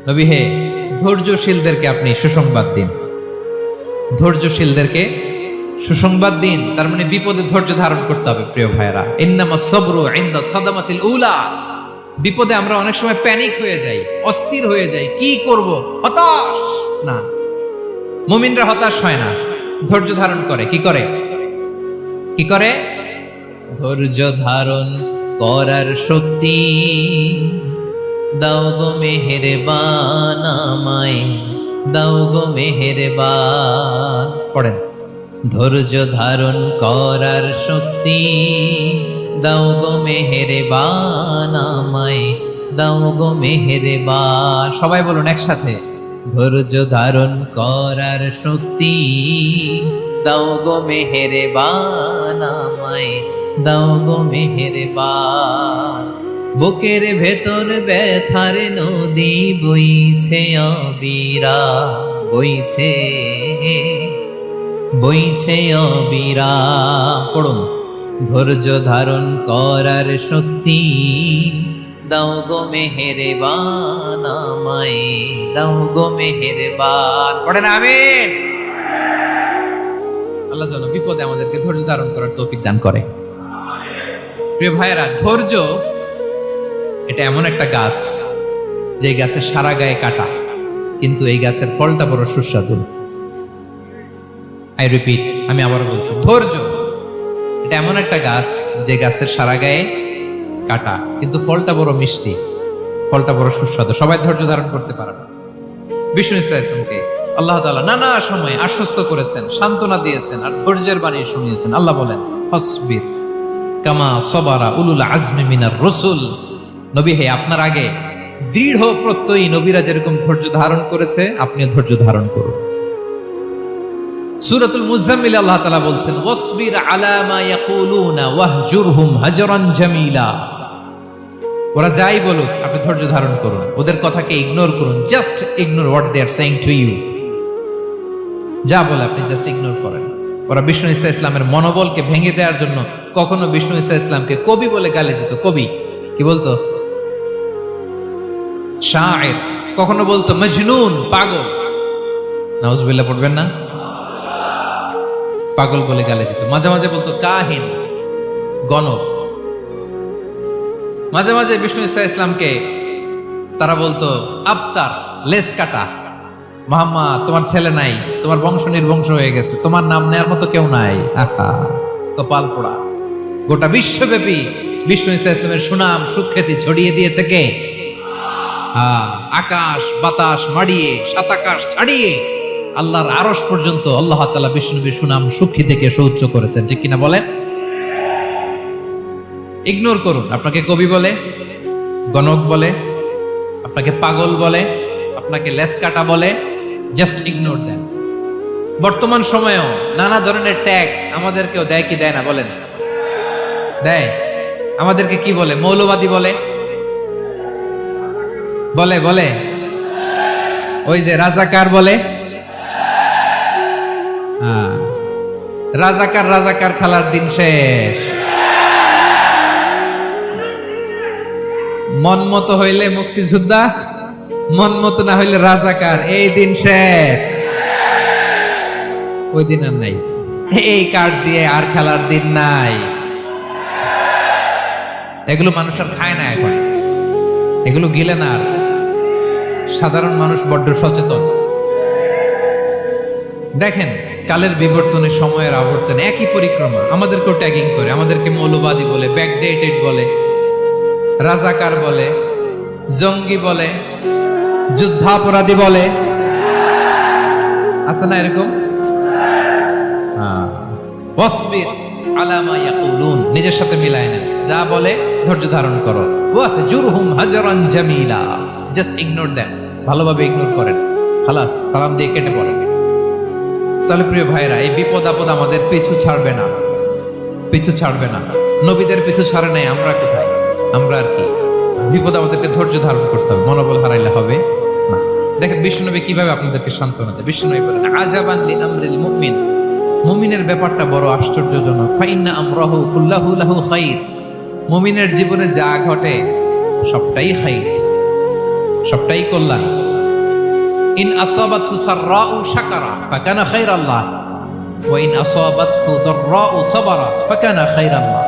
নবী হে, ধৈর্যশীলদেরকে আপনি সুসংবাদ দিন। ধৈর্যশীলদেরকে সুসংবাদ দিন, তার মানে বিপদে ধৈর্য ধারণ করতে হবে। প্রিয় ভাইরা, ইন্নামাস সাবরু ইনদা সাদামাতিল উলা। বিপদে আমরা অনেক সময় প্যানিক হয়ে যাই, অস্থির হয়ে যাই, কি করব, হতাশ। না, মুমিনরা হতাশ হয় না, ধৈর্য ধারণ করে। কি করে? কি করে? ধৈর্য ধারণ করার শক্তি দাও গো মেহেরবান আমায়, দাও গো মেহেরবান। পড়েন, ধৈর্য ধারণ করার শক্তি দাও গো মেহেরবান আমায়, দাও গো মেহেরবান। সবাই বলুন একসাথে, ধৈর্য ধারণ করার শক্তি দাও গো মেহেরবান আমায়, দাও গো মেহেরবান। বুকের ভেতর ব্যথার নদী বইছে অবিরা, বইছে বইছে অবিরা। পড়ুন, ধৈর্য ধারণ করার শক্তি দাও গো মেহেরবান আমায়, দাও গো মেহেরবান। পড়েন আমিন। আল্লাহ যেন বিপদে আমাদেরকে ধৈর্য ধারণ করার তৌফিক দান করে। প্রিয় ভাইয়েরা, ধৈর্য এটা এমন একটা গাছ, যে গাছের সারা গায়ে কাটা, কিন্তু এই গাছের ফলটা বড় সুস্বাদু। আই রিপিট, আমি আবার বলছি, ধৈর্য এটা এমন একটা গাছ, যে গাছের সারা গায়ে কাটা, কিন্তু ফলটা বড় মিষ্টি, ফলটা বড় সুস্বাদু। সবাই ধৈর্য ধারণ করতে পারে না। বিষ্ণু ইসলামকে আল্লাহ তাআলা নানা সময় আশ্বস্ত করেছেন, সান্ত্বনা দিয়েছেন, আর ধৈর্যের বাণী শুনিয়েছেন। আল্লাহ বলেন, ফাসবির কামা সাবারা উলুল আজমি মিনার রাসূল। নবী হে, আপনার আগে দৃঢ় প্রত্যয়ী নবীরা যেরকম ধৈর্য ধারণ করেছে, আপনিও ধৈর্য ধারণ করুন। সূরাতুল মুজাম্মিল আল্লাহ তাআলা বলছেন, ওয়াসবির আলা মা ইয়াকুলুনা ওয়াহজুরহুম হাজরান জামিলা। ওরা যাই বলুক, আপনি ধৈর্য ধারণ করুন, ওদের কথাকে ইগনোর করুন। Just ignore what they are saying to you. যা বলে আপনি জাস্ট ইগনোর করেন। ওরা বিষ্ণু ঈসা ইসলামের মনোবলকে ভেঙে দেওয়ার জন্য কখনো বিষ্ণু ঈসা ইসলামকে কবি বলে গালি দিত। কবি কি বলতো? শায়ের। কখনো বলতো মজনুন, পাগল। নাউজুবিল্লাহ পড়বেন না? পাগল বলে গালি দিত। মাঝে মাঝে বলতো কাহিন, গণক। মাঝে মাঝে বিষ্ণু ঈসা ইসলামকে তারা বলতো আবতার, লেস কাটা। মুহাম্মদ, তোমার ছেলে নাই, তোমার বংশ নির্বংশ হয়ে গেছে, তোমার নাম নেয়ার মতো কেউ নাই। আহা, কপাল পোড়া। গোটা বিশ্বব্যাপী বিষ্ণু ঈসা ইসলামের সুনাম সুখ্যাতি ছড়িয়ে দিয়েছে কে? আকাশ বাতাস মাড়িয়ে, সাত আকাশ ছাড়িয়ে আল্লাহর আরশ পর্যন্ত আল্লাহ তাআলা বিষ্ণুনবীর সুনাম সুখ্যাতিকে সুউচ্চ করেছেন। ঠিক কিনা বলেন? ইগনোর করুন। আপনাকে কবি বলে, গণক বলে, আপনাকে পাগল বলে, আপনাকে লেসকাটা বলে, জাস্ট ইগনোর দেন। বর্তমান সময়েও নানা ধরনের ট্যাগ আমাদেরকেও দেয় কি দেয় না বলেন? দেয়। আমাদেরকে কি বলে? মৌলবাদী বলে, বলে বলে ওই যে রাজাকার বলে। রাজাকার রাজাকার খেলার দিন শেষ। মন মতো হইলে মুক্তিযোদ্ধা, মন মতো না হইলে রাজাকার, এই দিন শেষ। ওই দিন আর নাই। এই কার্ড দিয়ে আর খেলার দিন নাই। এগুলো মানুষ আর খায় না এখন, এগুলো গিলে না আর। সাধারণ মানুষ বড্ড সচেতন। দেখেন, কালের বিবর্তনে, সময়ের আবর্তনে একই পরিক্রমা আমাদেরকেও ট্যাগিং করে। আমাদেরকে মৌলবাদী বলে, ব্যাকডেটেড বলে, রাজাকার বলে, জঙ্গি বলে, যুদ্ধাপরাধী বলে। আছে না এরকম? ওয়াসবির আলা মা ইয়াকুলুন, নিজের সাথে মিলায় নেন। যা বলে ধৈর্য ধারণ করো। ওয়াহজুরহুম হাজরান জামিলা, জাস্ট ইগনোর দেন, ভালোভাবে ইগনোর করেন। খালাস, সালাম দিয়ে কেটে পড়েন। তাহলে প্রিয় ভাইরা, এই বিপদ আপদ আমাদের পিছু ছাড়বে না, পিছু ছাড়বে না। নবীদের পিছু ছাড়ে নাই, আমরা কোথায়? আমরা আর কি? বিপদ আমাদেরকে ধৈর্য ধারণ করতে হবে, মনোবল হারাইলে হবে না। দেখেন বিশ্বনবী কিভাবে আপনাদেরকে সান্ত্বনা দেয়। বিশ্বনবী বলেন, আজাবান লি আমরিল মুমিন, মুমিনের ব্যাপারটা বড় আশ্চর্যজনক। ফাইন্না আমরাহু কুল্লাহু লাহু খাইর, মুমিনের জীবনে যা ঘটে সবটাই খাইর, সবটাই কল্যাণ। ইন আসাবাতহু সাররাউ শাকারা ফাকানা খায়রাল্লাহ ওয়া ইন আসাবাতহু দাররাউ সাবারা ফাকানা খায়রাল্লাহ।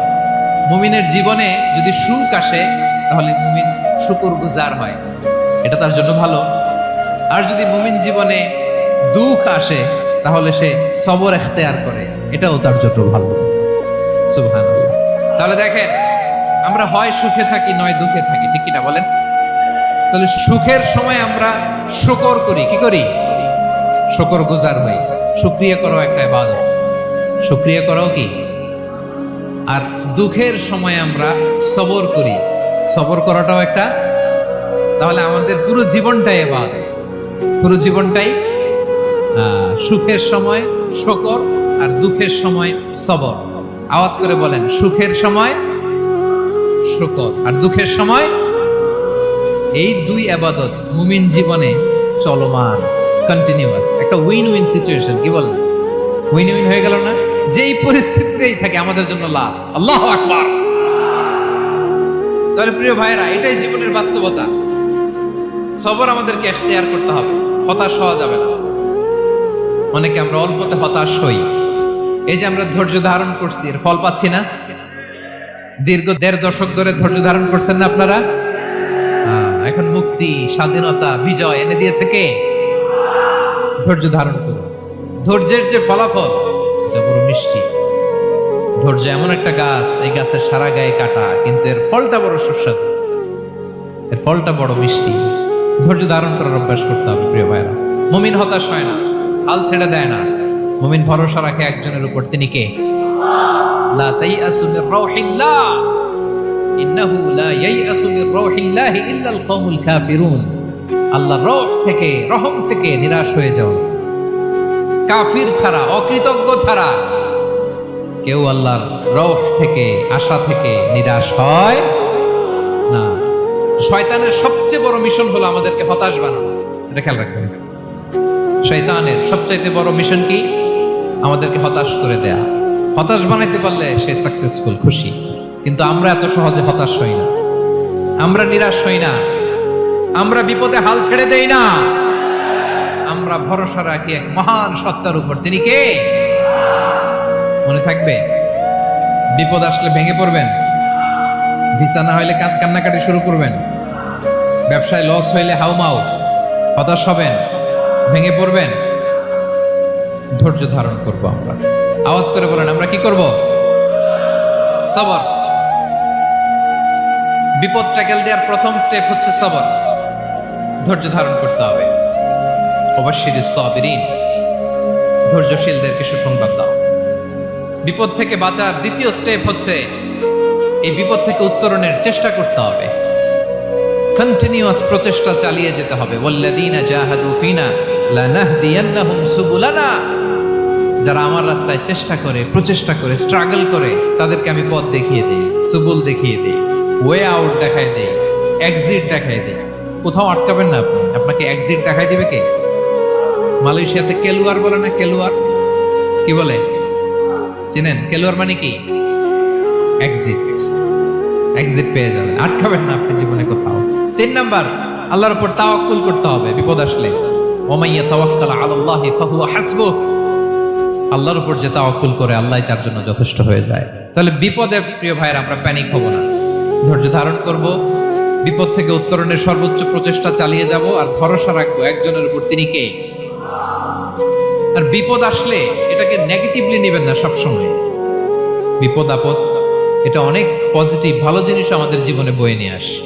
মুমিনের জীবনে যদি সুখ আসে তাহলে মুমিন শুকরগুজার হয়, এটা তার জন্য ভালো। আর যদি মুমিন জীবনে দুঃখ আসে তাহলে সে সবর ইখতিয়ার করে, এটাও তার জন্য ভালো। সুবহানাল্লাহ। তাহলে দেখেন, আমরা হয় সুখে থাকি নয় দুঃখে থাকি, ঠিক কিনা বলেন? তাহলে সুখের সময় আমরা শুকর করি, কি করি? শুকরগুজার হই। শুকরিয়া করাও একটা ইবাদত, শুকরিয়া করাও কি? আর দুঃখের সময় আমরা সবর করি, সবর করাটাও একটা। তাহলে আমাদের পুরো জীবনটাই ইবাদত, পুরো জীবনটাই সুখের সময় শুকর আর দুঃখের সময় সবর। আওয়াজ করে বলেন, সুখের সময় শুকর আর দুঃখের সময়। এই দুই ইবাদত মুমিন জীবনে চলমান, কন্টিনিউয়াস, একটা উইন উইন সিচুয়েশন। কি বলেন? উইন উইন হয়ে গেল না? যেই পরিস্থিতিতেই থাকে আমাদের জন্য লাভ। আল্লাহু আকবার। তাহলে প্রিয় ভাইরা, এটাই জীবনের বাস্তবতা। সবর আমাদেরকে ইখতিয়ার করতে হবে, হতাশ হওয়া যাবে না। অনেকে আমরা অল্পতে হতাশ হই। এই যে আমরা ধৈর্য ধারণ করছি, এর ফল পাচ্ছি না। দীর্ঘ 1.5 দশক ধরে ধৈর্য ধারণ করছেন না আপনারা? এখন মুক্তি, স্বাধীনতা, বিজয় এনে দিয়েছে কে? ধৈর্য ধারণ করুন। ধৈর্যের যে ফলাফল, এটা বড় মিষ্টি। ধৈর্য এমন একটা গাছ, এই গাছের সারা গায়ে কাটা, কিন্তু এর ফলটা বড় সুস্বাদু, এর ফলটা বড় মিষ্টি। ধৈর্য ধারণ করার অভ্যাস করতে হবে প্রিয় ভাইরা। মুমিন হতাশ হয় না, হাল ছেড়ে দেয় না। মুমিন ভরসা রাখে একজনের উপর, তিনি কে? লা তাইয়াসু মির রাউহিল্লাহ ইন্নাহু লা ইয়াইয়াসু মির রাউহিল্লাহি ইল্লাল কওমুল কাফিরুন। আল্লাহর রহ থেকে, রহম থেকে নিরাশ হয়ে যাও। কাফির ছাড়া, অকৃতজ্ঞ ছাড়া কেউ আল্লাহর রহ থেকে, আশা থেকে নিরাশ হয় না। শয়তানের সবচেয়ে বড় মিশন হলো আমাদেরকে হতাশ বানানো, এটা খেয়াল রাখবেন। শয়তানের সবচাইতে বড় মিশন কি? আমাদেরকে হতাশ করে দেয়া। হতাশ বানাইতে পারলে সে সাকসেসফুল, খুশি। কিন্তু আমরা এত সহজে হতাশ হই না, আমরা নিরাশ হই না, আমরা বিপদে হাল ছেড়ে দেই না। আমরা ভরসা রাখি এক মহান সত্তার উপর, তিনি কে? মনে থাকবে, বিপদ আসলে ভেঙে পড়বেন, ভিসা না হইলে কান্নাকাটি শুরু করবেন, ব্যবসায় লস হইলে হাউমাউ, হতাশ হবেন, ভেঙে পড়বেন। ধৈর্য ধারণ করব আমরা। আওয়াজ করে বলেন, আমরা কি করব? সবর। বিপদ ট্যাকেল দেওয়ার প্রথম স্টেপ হচ্ছে সবর, ধৈর্য ধারণ করতে হবে। অবশ্যই সাবিরিন, ধৈর্যশীলদেরকে সুসংবাদ দাও। বিপদ থেকে বাঁচার দ্বিতীয় স্টেপ হচ্ছে এই বিপদ থেকে উত্তরণের চেষ্টা করতে হবে। কন্টিনিউয়াস প্রচেষ্টা চালিয়ে যেতে হবে। ওয়াল্লাযীনা জাহাদু ফিনা লানাহদিয়ান্নাহুম সুবুলানা। যারা আমার রাস্তায় চেষ্টা করে, প্রচেষ্টা করে, স্ট্রাগল করে, তাদেরকে আমি পথ দেখিয়ে দিই, সুবুল দেখিয়ে দিই, ওয়ে আউট দেখাই দিই, এক্সিট দেখাই দিই। কোথাও আটকাবেন না আপনি, আপনাকে এক্সিট দেখাই দিবে কে? মালয়েশিয়াতে কেলুয়ার বলে না? কেলুয়ার কি বলে চেনেন? কেলুয়ার মানে কি? এক্সিট। এক্সিট পেয়ে যাবেন, আটকাবেন না আপনি জীবনে কোথাও। 3 নাম্বার, আল্লাহর উপর তাওয়াক্কুল করতে হবে বিপদ আসলে। ওমাইয়া তাওয়াক্কাল আলাল্লাহি ফাহুয়া হাসবুহ। আল্লাহর উপর যে তাওয়াক্কুল করে, আল্লাহই তার জন্য যথেষ্ট হয়ে যায়। তাহলে বিপদে প্রিয় ভাইরা আমরা প্যানিক হব না, ধৈর্য ধারণ করব, বিপদ থেকে উত্তরণের সর্বোচ্চ প্রচেষ্টা চালিয়ে যাব, আর ভরসা রাখবো একজনের উপর, তিনি কে? আর বিপদ আসলে এটাকে নেগেটিভলি নেবেন না সবসময়। বিপদ আপদ এটা অনেক পজিটিভ, ভালো জিনিস আমাদের জীবনে বয়ে নিয়ে আসে।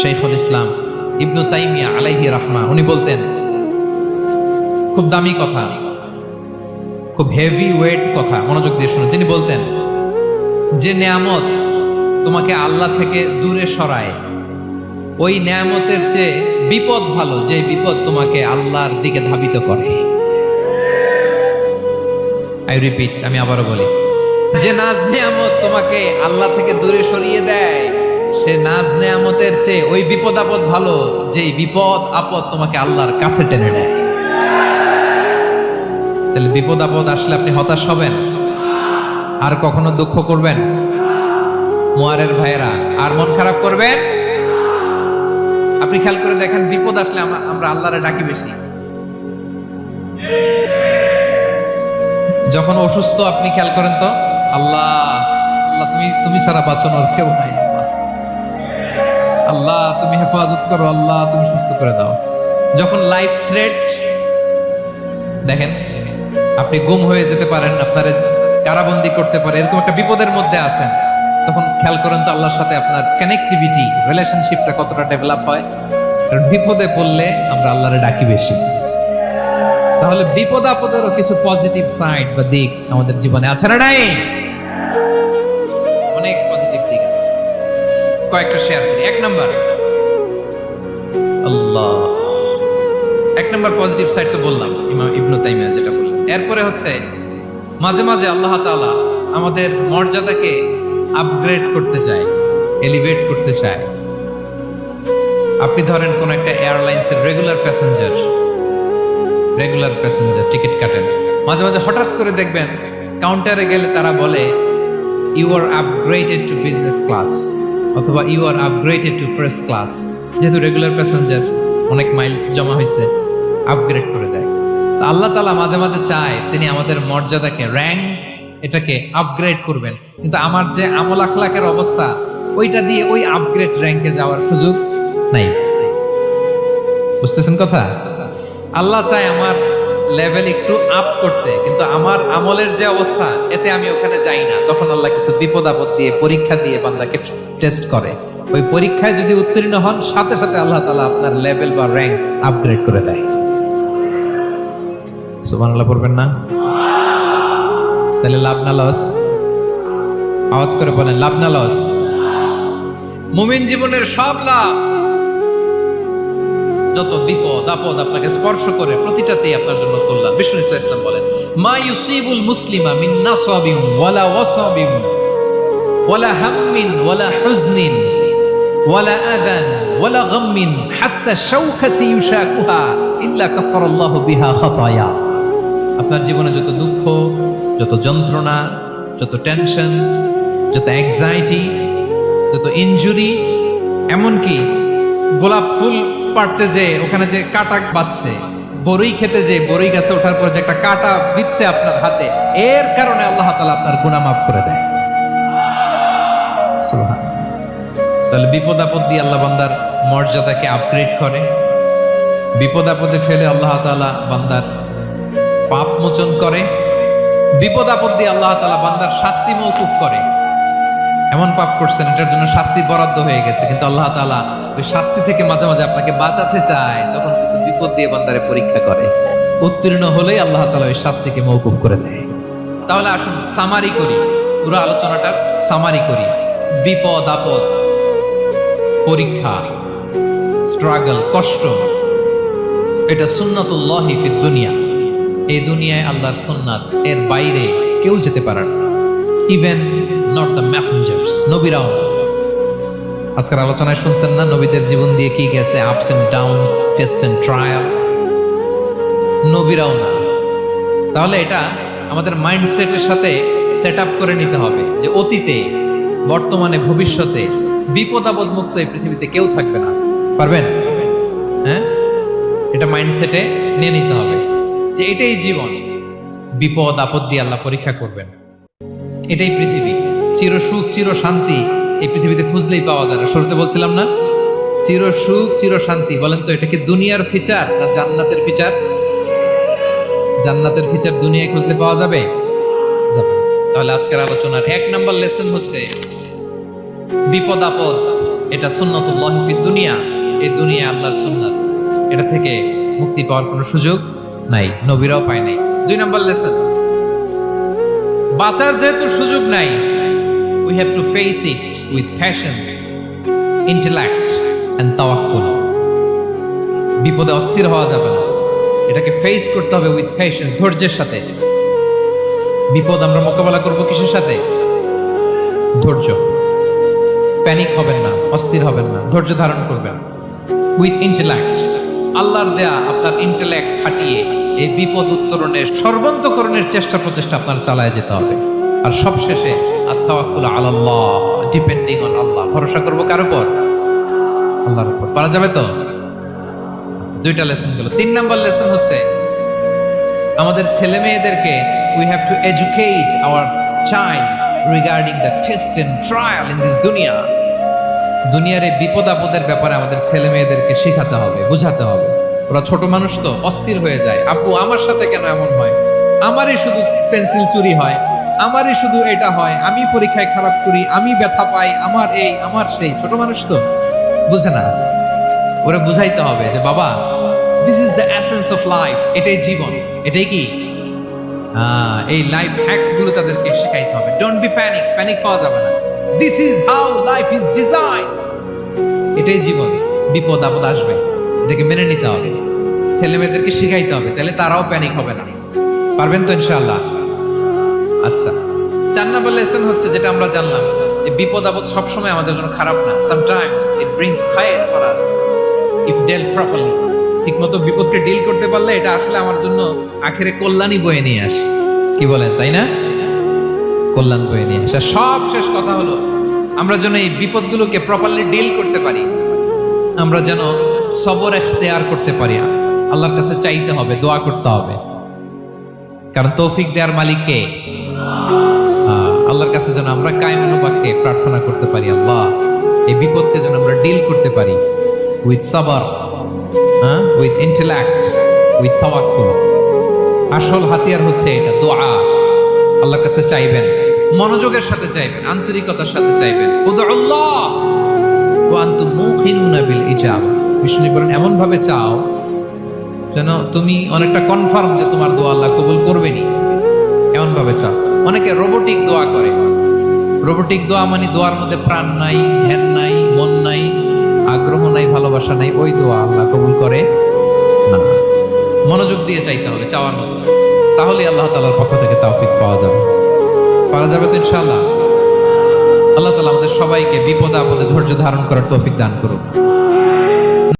শাইখুল ইসলাম ইবনু তাইমিয়া আলাইহি রাহমা, উনি বলতেন, খুব দামি কথা, খুব হেভি ওয়েট কথা, মনোযোগ দিয়ে শুনুন। তিনি বলতেন, যে নেয়ামত তোমাকে আল্লাহ থেকে দূরে সরায়, ওই নেয়ামতের চেয়ে বিপদ ভালো, যে বিপদ তোমাকে আল্লাহর দিকে ধাবিত করে। আই রিপিট, আমি আবারও বলি, যে নাজ নেয়ামত তোমাকে আল্লাহ থেকে দূরে সরিয়ে দেয়, সে নাজ নেয়ামতের চেয়ে ওই বিপদ আপদ ভালো, যেই বিপদ আপদ তোমাকে আল্লাহর কাছে টেনে নেয়। তাহলে বিপদ আপদ আসলে আপনি হতাশ হবেন? আর কখনো দুঃখ করবেন? মোয়ারের ভাইয়েরা, আর মন খারাপ করবেন? আপনি খেয়াল করে দেখেন, বিপদ আসলে আমরা আল্লাহরে ডাকি বেশি। যখন অসুস্থ আপনি খেয়াল করেন তো, আল্লাহ আল্লাহ তুমি ছাড়া বাঁচানোর কেউ নাই, আল্লাহ তুমি হেফাজত করো, আল্লাহ তুমি সুস্থ করে দাও। যখন লাইফ থ্রেট, দেখেন আপনি গুম হয়ে যেতে পারেন, আপনার কারাবন্দি করতে পারে, এরকম একটা বিপদের মধ্যে আছেন, তখন খেয়াল করেন তো আল্লাহর সাথে আপনার কানেক্টিভিটি, রিলেশনশিপটা কতটা ডেভেলপ হয়। কারণ বিপদে পড়লে আমরা আল্লাহরে ডাকি বেশি। তাহলে বিপদ আপদেরও কিছু পজিটিভ সাইড বা দিক আমাদের জীবনে আছে না নাই? অনেক পজিটিভ দিক আছে, কয়েকটা শেয়ার করি। এক নাম্বার পজিটিভ সাইড তো বললাম, ইমাম ইবনে তাইমিয়া যেটা বললেন। এরপরে হচ্ছে মাঝে মাঝে আল্লাহ তাআলা আমাদের মর্যাদাকে আপগ্রেড করতে চায়, এলিভেট করতে চায়। আপনি ধরেন কোন একটা এয়ারলাইন্সের রেগুলার প্যাসেঞ্জার টিকিট কাটেন, মাঝে মাঝে হঠাৎ করে দেখবেন কাউন্টারে গেলে তারা বলে you are upgraded to business class, অথবা you are upgraded to first class. যেহেতু রেগুলার প্যাসেঞ্জার, অনেক মাইলস জমা হয়েছে, আপগ্রেড করে দেয়। আল্লাহ তাআলা মাঝে মাঝে চায় তিনি আমাদের মর্যাদাকে, র্যাঙ্ক এটাকে আপগ্রেড করবেন, কিন্তু আমার যে আমল আখলাকের অবস্থা, ওইটা দিয়ে ওই আপগ্রেড র্যাঙ্কে যাওয়ার সুযোগ নাই। বুঝতেছেন কথা? আল্লাহ চায় আমার লেভেল একটু আপ করতে, কিন্তু আমার আমলের যে অবস্থা, এতে আমি ওখানে যাই না। তখন আল্লাহ কিছু বিপদ আপদ দিয়ে, পরীক্ষা দিয়ে বান্দাকে টেস্ট করে। ওই পরীক্ষায় যদি উত্তীর্ণ হন, সাথে সাথে আল্লাহ তাআলা আপনার লেভেল বা র্যাঙ্ক আপগ্রেড করে দেয়। সুবহানাল্লাহ পড়বেন না? তাহলে লাভ না লস? আওয়াজ করে বলেন, লাভ না লস? মুমিন জীবনের সব লাভ। যত বিপদ আপদ আপনাকে স্পর্শ করে, প্রতিটাতেই আপনার জন্য কল্যাণ। বিষ্ণু ইসলাম বলেন, মা ইউসিবুল মুসলিমা মিন নাসাবিন ওয়ালা ওয়াসাবিন ওয়ালা হাম্মিন ওয়ালা হুজনিন ওয়ালা আযান ওয়ালা গাম্মিন হাত্তা শাওকাতি ইউশাকুহা ইল্লা কাফারাল্লাহু বিহা খাতায়া। আপনার জীবনে যত দুঃখ, যত যন্ত্রণা, যত টেনশন, যত অ্যাংজাইটি, যত ইনজুরি, এমনকি গোলাপ ফুল পাড়তে যে ওখানে যে কাটা বাঁধছে, বরই খেতে যে বরই গাছে ওঠার পর যে একটা কাটা বিঁধছে আপনার হাতে, এর কারণে আল্লাহ তাআলা আপনার গুনাহ মাফ করে দেয়। সুবহান। তাহলে বিপদ আপদ দিয়ে আল্লাহ বান্দার মর্যাদাকে আপগ্রেড করে। বিপদ আপদে ফেলে আল্লাহ তাআলা বান্দার পাপ মোচন করে। বিপদ আপদ দিয়ে আল্লাহ তাআলা বান্দার শাস্তি মওকুফ করে। এমন পাপ করছেন, এটার জন্য শাস্তি বরাদ্দ হয়ে গেছে, কিন্তু আল্লাহ তাআলা ওই শাস্তি থেকে মাঝে মাঝে আপনাকে বাঁচাতে চায়, তখন কিছু বিপদ দিয়ে বান্দারে পরীক্ষা করে। উত্তীর্ণ হলেই আল্লাহ তাআলা ওই শাস্তিকে মওকুফ করে দেয়। তাহলে আসুন সামারি করি, পুরো আলোচনাটার সামারি করি। বিপদ আপদ, পরীক্ষা, স্ট্রাগল, কষ্ট, এটা সুন্নাতুল্লাহি ফিদ দুনিয়া। এই দুনিয়ায় আল্লাহর সুন্নাত, এর বাইরে কেউ যেতে পারে না, ইভেন নট দ্য মেসেঞ্জার্স, নবীরাও না। আজকের আলোচনায় শুনছেন না, নবীদের জীবন দিয়ে কি গেছে, ups and downs, test and trial, নবীরাও না। তাহলে এটা আমাদের মাইন্ডসেটের সাথে সেট আপ করে নিতে হবে যে অতীতে, বর্তমানে, ভবিষ্যতে বিপদ আপদ মুক্ত এই পৃথিবীতে কেউ থাকবে না। পারবেন? হ্যাঁ, এটা মাইন্ডসেটে নিয়ে নিতে হবে যে এটাই জীবন, বিপদ আপদ দিয়ে আল্লাহ পরীক্ষা করবেন। এটাই পৃথিবী, চির সুখ চির শান্তি এই পৃথিবীতে খুঁজলেই পাওয়া যায় না। শুরুতে বলছিলাম না, চির সুখ চির শান্তি। বলেন তো, এটা কি দুনিয়ার ফিচার না জান্নাতের ফিচার? জান্নাতের ফিচার দুনিয়ায় খুঁজলে পাওয়া যাবে? যাবে। তাহলে আজকের আলোচনার 1 নাম্বার লেসন হচ্ছে বিপদ আপদ এটা সুন্নাতুল্লাহি ফিদ দুনিয়া। এই দুনিয়া আল্লাহর সুন্নাত, এটা থেকে মুক্তি পাওয়ার কোনো সুযোগ নাই, নবীরাও পায় নাই। 2 নাম্বার লেসন, বাঁচার যেহেতু সুযোগ নাই, we have to face it with patience, intellect and tawakkul. বিপদে অস্থির হওয়া যাবে না, এটাকে ফেস করতে হবে উইথ পেশেন্স, ধৈর্যের সাথে। বিপদ আমরা মোকাবেলা করব কিসের সাথে? ধৈর্য। প্যানিক হবেন না, অস্থির হবেন না, ধৈর্য ধারণ করবেন। উইথ ইন্টেলেক্ট, আল্লাহর দেয়া আপনার ইন্টেলেক্ট খাটিয়ে এই বিপদ উত্তরণের সর্বান্তকরণের চেষ্টা প্রচেষ্টা আপনার চালায় যেতে হবে। আর সবশেষে আত-তাওয়াক্কুল আলাল্লাহ, ডিপেন্ডিং অন আল্লাহ, ভরসা করবো কার উপর? আল্লাহর উপর। পারা যাবে তো? দুইটা লেসন গেল। 3 নাম্বার লেসন হচ্ছে আমাদের ছেলে মেয়েদেরকে we have to educate our child regarding the test and trial in this dunya. দুনিয়ার এই বিপদ আপদের ব্যাপারে আমাদের ছেলে মেয়েদেরকে শেখাতে হবে, বোঝাতে হবে। ওরা ছোট মানুষ তো অস্থির হয়ে যায়, আপু আমার সাথে কেন এমন হয়, আমারই শুধু পেন্সিল চুরি হয়, আমারই শুধু এটা হয়, আমি পরীক্ষায় খারাপ করি, আমি ব্যথা পাই, আমার এই আমার সেই। ছোট মানুষ তো বুঝে না। ওরা বুঝাইতে হবে যে বাবা, this is the essence of life, এটাই জীবন, এটাই কি এই লাইফ হ্যাকস গুলো তাদেরকে শেখাইতে হবে। ডোন্ট বি প্যানিক, প্যানিক হওয়া যাবে না। This is how life is design, এটাই জীবন, বিপদ আপদ আসবে, এটাকে মেনে নিতে হবে। ছেলে মেয়েদেরকে শিখাইতে হবে, তাহলে তারাও প্যানিক হবে না। পারবেন তো ইনশাআল্লাহ? আচ্ছা, 4 নম্বর লেসন হচ্ছে যেটা আমরা জানলাম যে বিপদ আপদ সবসময় আমাদের জন্য খারাপ না। সামটাইমস ইট ব্রিংস খায়ের for us if dealt properly. ঠিকমতো বিপদকে ডিল করতে পারলে এটা আসলে আমার জন্য আখেরে কল্যাণই বয়ে নিয়ে আসে। কি বলেন, তাই না? কল্যাণ বয়ে নিয়ে আসে। সব শেষ কথা হলো আমরা যেন এই বিপদগুলোকে প্রপারলি ডিল করতে পারি, আমরা যেন সবর ইখতিয়ার করতে পারি। আল্লাহর কাছে চাইতে হবে, দোয়া করতে হবে, কারণ তৌফিক দেওয়ার মালিক কে? আল্লাহর কাছে যেন আমরা কায়মনুবাক্যে প্রার্থনা করতে পারি, আল্লাহ এই বিপদকে যেন আমরা ডিল করতে পারি উইথ সাবর, উইথ ইন্টেলেক্ট, উইথ তাওয়াক্কুল। আসল হাতিয়ার হচ্ছে এটা, দোয়া। আল্লাহর কাছে চাইবেন, মনোযোগের সাথে চাইবেন, আন্তরিকতার সাথে চাইবেন। উদউল্লাহ ওয়া আনতুম মুকিনুনা বিল ইজাবা। বিষ্ণু বলেন এমন ভাবে চাও যেন তুমি অনেকটা কনফার্ম যে তোমার দোয়া আল্লাহ কবুল করবেনই, এমন ভাবে চাও। অনেকে রোবোটিক দোয়া করে। রোবোটিক দোয়া মানে দোয়ার মধ্যে প্রাণ নাই, ধ্যান নাই, মন নাই, আগ্রহ নাই, ভালোবাসা নাই। ওই দোয়া আল্লাহ কবুল করে না। মনোযোগ দিয়ে চাইতে হবে চাওয়ার মতো, তাহলে আল্লাহ তাআলার পক্ষ থেকে তৌফিক পাওয়া যাবে। পারা যাবে তো ইনশাআল্লাহ? আল্লাহ তাআলা আমাদের সবাইকে বিপদে আপদে ধৈর্য ধারণ করার তৌফিক দান করুন।